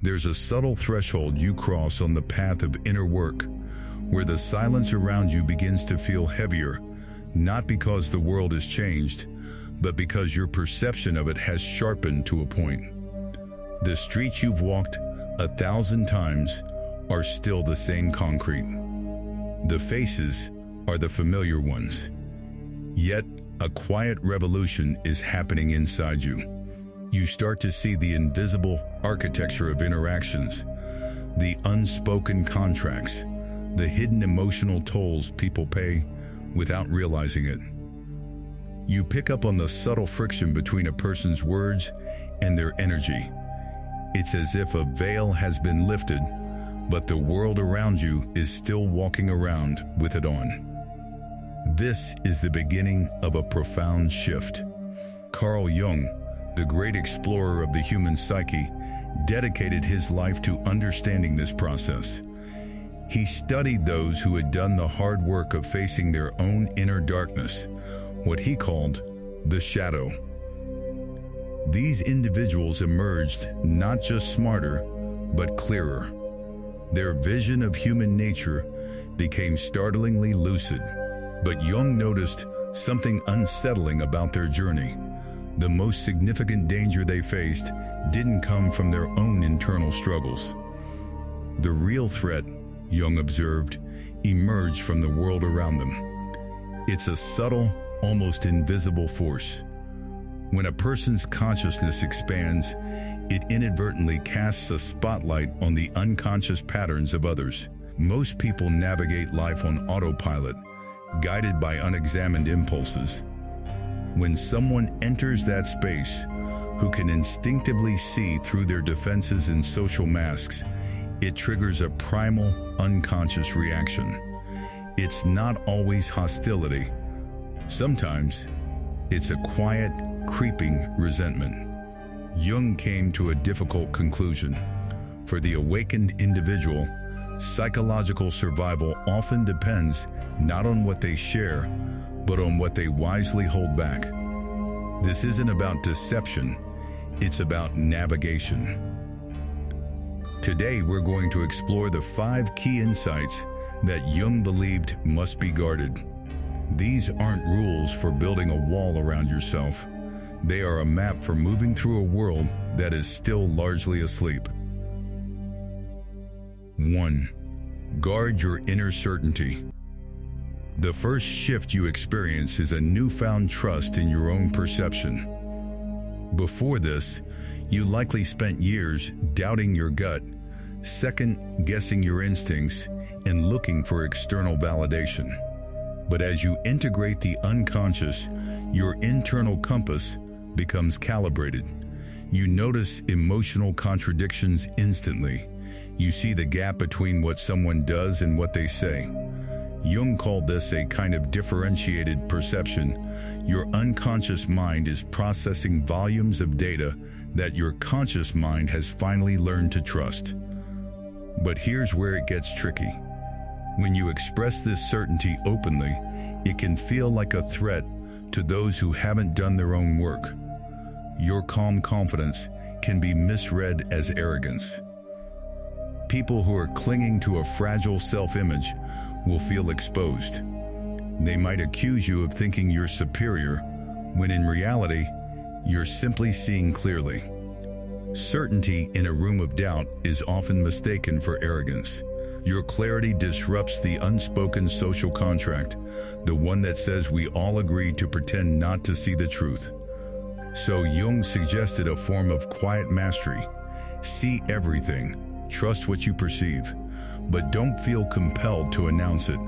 There's a subtle threshold you cross on the path of inner work, where the silence around you begins to feel heavier, not because the world has changed, but because your perception of it has sharpened to a point. The streets you've walked 1,000 times are still the same concrete. The faces are the familiar ones. Yet, a quiet revolution is happening inside you. You start to see the invisible architecture of interactions, the unspoken contracts, the hidden emotional tolls people pay without realizing it. You pick up on the subtle friction between a person's words and their energy. It's as if a veil has been lifted, but the world around you is still walking around with it on. This is the beginning of a profound shift. Carl Jung, the great explorer of the human psyche, dedicated his life to understanding this process. He studied those who had done the hard work of facing their own inner darkness, what he called the shadow. These individuals emerged not just smarter, but clearer. Their vision of human nature became startlingly lucid. But Jung noticed something unsettling about their journey. The most significant danger they faced didn't come from their own internal struggles. The real threat, Jung observed, emerged from the world around them. It's a subtle, almost invisible force. When a person's consciousness expands, it inadvertently casts a spotlight on the unconscious patterns of others. Most people navigate life on autopilot, guided by unexamined impulses. When someone enters that space, who can instinctively see through their defenses and social masks, it triggers a primal, unconscious reaction. It's not always hostility. Sometimes, it's a quiet, creeping resentment. Jung came to a difficult conclusion. For the awakened individual, psychological survival often depends not on what they share, but on what they wisely hold back. This isn't about deception, it's about navigation. Today, we're going to explore the 5 key insights that Jung believed must be guarded. These aren't rules for building a wall around yourself. They are a map for moving through a world that is still largely asleep. 1. Guard your inner certainty. The first shift you experience is a newfound trust in your own perception. Before this, you likely spent years doubting your gut, second-guessing your instincts, and looking for external validation. But as you integrate the unconscious, your internal compass becomes calibrated. You notice emotional contradictions instantly. You see the gap between what someone does and what they say. Jung called this a kind of differentiated perception. Your unconscious mind is processing volumes of data that your conscious mind has finally learned to trust. But here's where it gets tricky. When you express this certainty openly, it can feel like a threat to those who haven't done their own work. Your calm confidence can be misread as arrogance. People who are clinging to a fragile self-image will feel exposed. They might accuse you of thinking you're superior, when in reality, you're simply seeing clearly. Certainty in a room of doubt is often mistaken for arrogance. Your clarity disrupts the unspoken social contract, the one that says we all agree to pretend not to see the truth. So Jung suggested a form of quiet mastery. See everything, trust what you perceive, but don't feel compelled to announce it.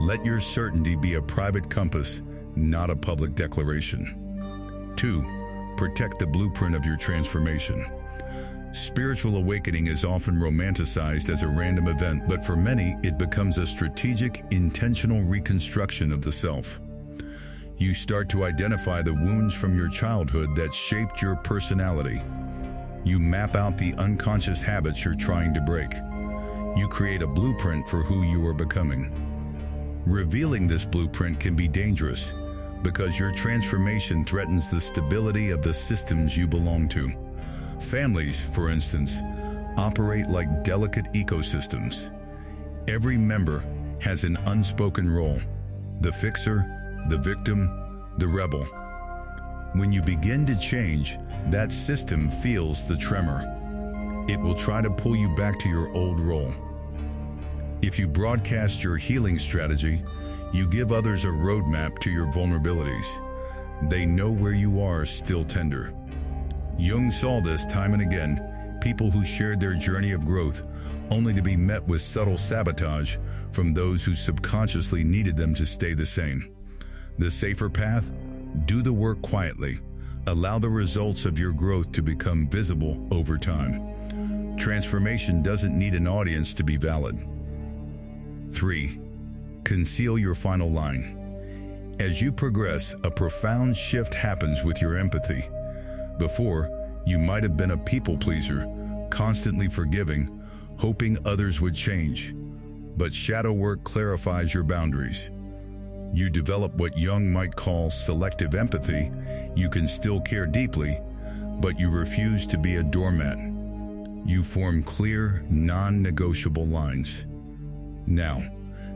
Let your certainty be a private compass, not a public declaration. 2. Protect the blueprint of your transformation. Spiritual awakening is often romanticized as a random event, but for many, it becomes a strategic, intentional reconstruction of the self. You start to identify the wounds from your childhood that shaped your personality. You map out the unconscious habits you're trying to break. You create a blueprint for who you are becoming. Revealing this blueprint can be dangerous because your transformation threatens the stability of the systems you belong to. Families, for instance, operate like delicate ecosystems. Every member has an unspoken role: the fixer, the victim, the rebel. When you begin to change, that system feels the tremor. It will try to pull you back to your old role. If you broadcast your healing strategy, you give others a roadmap to your vulnerabilities. They know where you are still tender. Jung saw this time and again, people who shared their journey of growth only to be met with subtle sabotage from those who subconsciously needed them to stay the same. The safer path? Do the work quietly. Allow the results of your growth to become visible over time. Transformation doesn't need an audience to be valid. 3. Conceal your final line. As you progress, a profound shift happens with your empathy. Before, you might have been a people pleaser, constantly forgiving, hoping others would change. But shadow work clarifies your boundaries. You develop what Jung might call selective empathy. You can still care deeply, but you refuse to be a doormat. You form clear, non-negotiable lines. Now,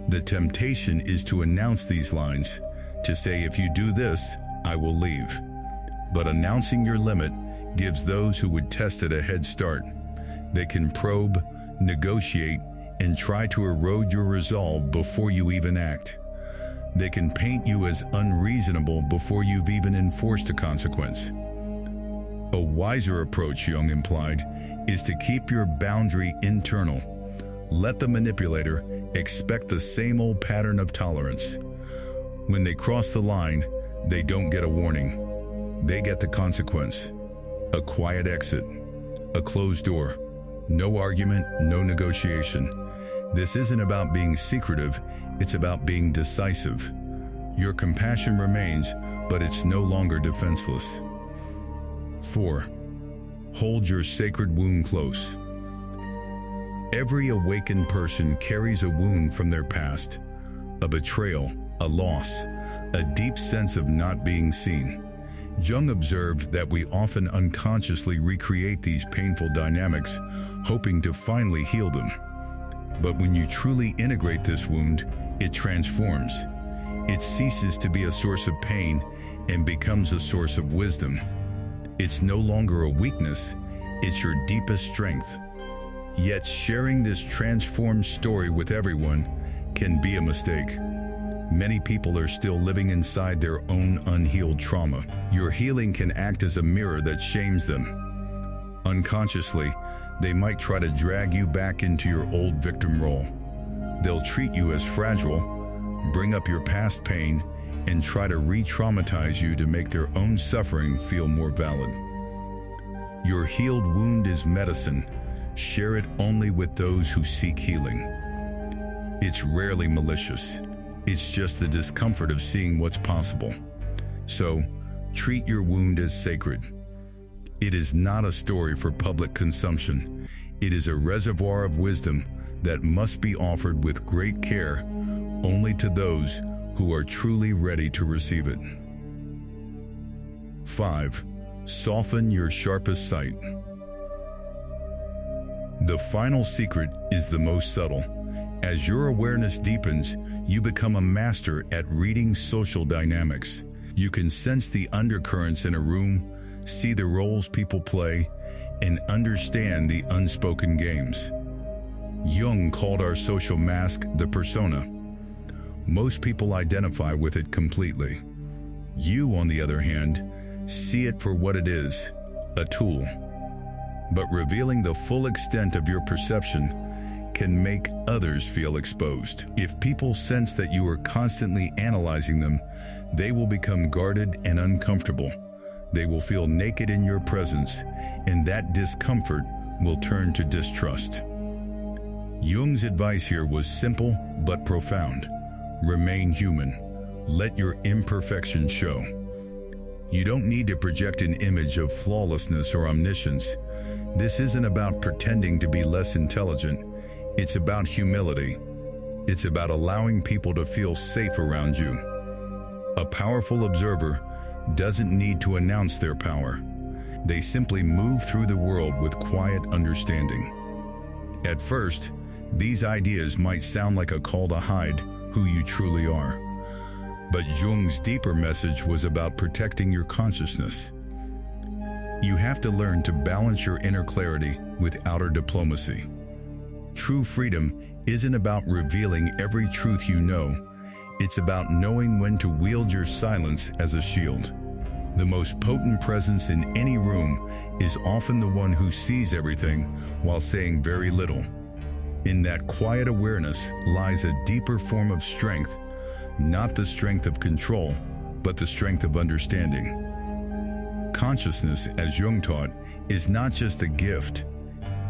the temptation is to announce these lines, to say, if you do this, I will leave. But announcing your limit gives those who would test it a head start. They can probe, negotiate, and try to erode your resolve before you even act. They can paint you as unreasonable before you've even enforced a consequence. A wiser approach, Jung implied, is to keep your boundary internal. Let the manipulator expect the same old pattern of tolerance. When they cross the line, they don't get a warning. They get the consequence. A quiet exit. A closed door. No argument, no negotiation. This isn't about being secretive, it's about being decisive. Your compassion remains, but it's no longer defenseless. 4. Hold your sacred wound close. Every awakened person carries a wound from their past, a betrayal, a loss, a deep sense of not being seen. Jung observed that we often unconsciously recreate these painful dynamics, hoping to finally heal them. But when you truly integrate this wound, it transforms. It ceases to be a source of pain and becomes a source of wisdom. It's no longer a weakness, it's your deepest strength. Yet sharing this transformed story with everyone can be a mistake. Many people are still living inside their own unhealed trauma. Your healing can act as a mirror that shames them. Unconsciously, they might try to drag you back into your old victim role. They'll treat you as fragile, bring up your past pain, and try to re-traumatize you to make their own suffering feel more valid. Your healed wound is medicine. Share it only with those who seek healing. It's rarely malicious. It's just the discomfort of seeing what's possible. So, treat your wound as sacred. It is not a story for public consumption. It is a reservoir of wisdom that must be offered with great care only to those who are truly ready to receive it. 5. Soften your sharpest sight. The final secret is the most subtle. As your awareness deepens, you become a master at reading social dynamics. You can sense the undercurrents in a room, see the roles people play, and understand the unspoken games. Jung called our social mask the persona. Most people identify with it completely. You, on the other hand, see it for what it is, a tool. But revealing the full extent of your perception can make others feel exposed. If people sense that you are constantly analyzing them, they will become guarded and uncomfortable. They will feel naked in your presence, and that discomfort will turn to distrust. Jung's advice here was simple but profound. Remain human. Let your imperfections show. You don't need to project an image of flawlessness or omniscience. This isn't about pretending to be less intelligent. It's about humility. It's about allowing people to feel safe around you. A powerful observer doesn't need to announce their power. They simply move through the world with quiet understanding. At first, these ideas might sound like a call to hide who you truly are. But Jung's deeper message was about protecting your consciousness. You have to learn to balance your inner clarity with outer diplomacy. True freedom isn't about revealing every truth you know. It's about knowing when to wield your silence as a shield. The most potent presence in any room is often the one who sees everything while saying very little. In that quiet awareness lies a deeper form of strength, not the strength of control, but the strength of understanding. Consciousness, as Jung taught, is not just a gift,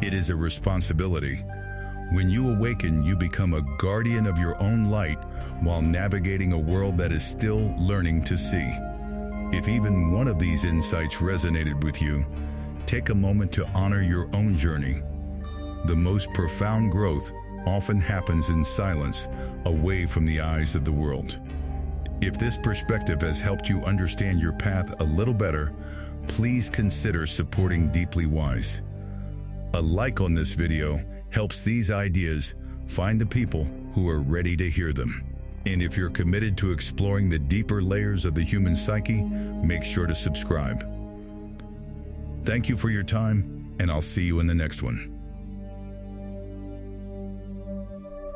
it is a responsibility. When you awaken, you become a guardian of your own light while navigating a world that is still learning to see. If even one of these insights resonated with you, take a moment to honor your own journey. The most profound growth often happens in silence, away from the eyes of the world. If this perspective has helped you understand your path a little better, please consider supporting Deeply Wise. A like on this video helps these ideas find the people who are ready to hear them. And if you're committed to exploring the deeper layers of the human psyche, make sure to subscribe. Thank you for your time, and I'll see you in the next one.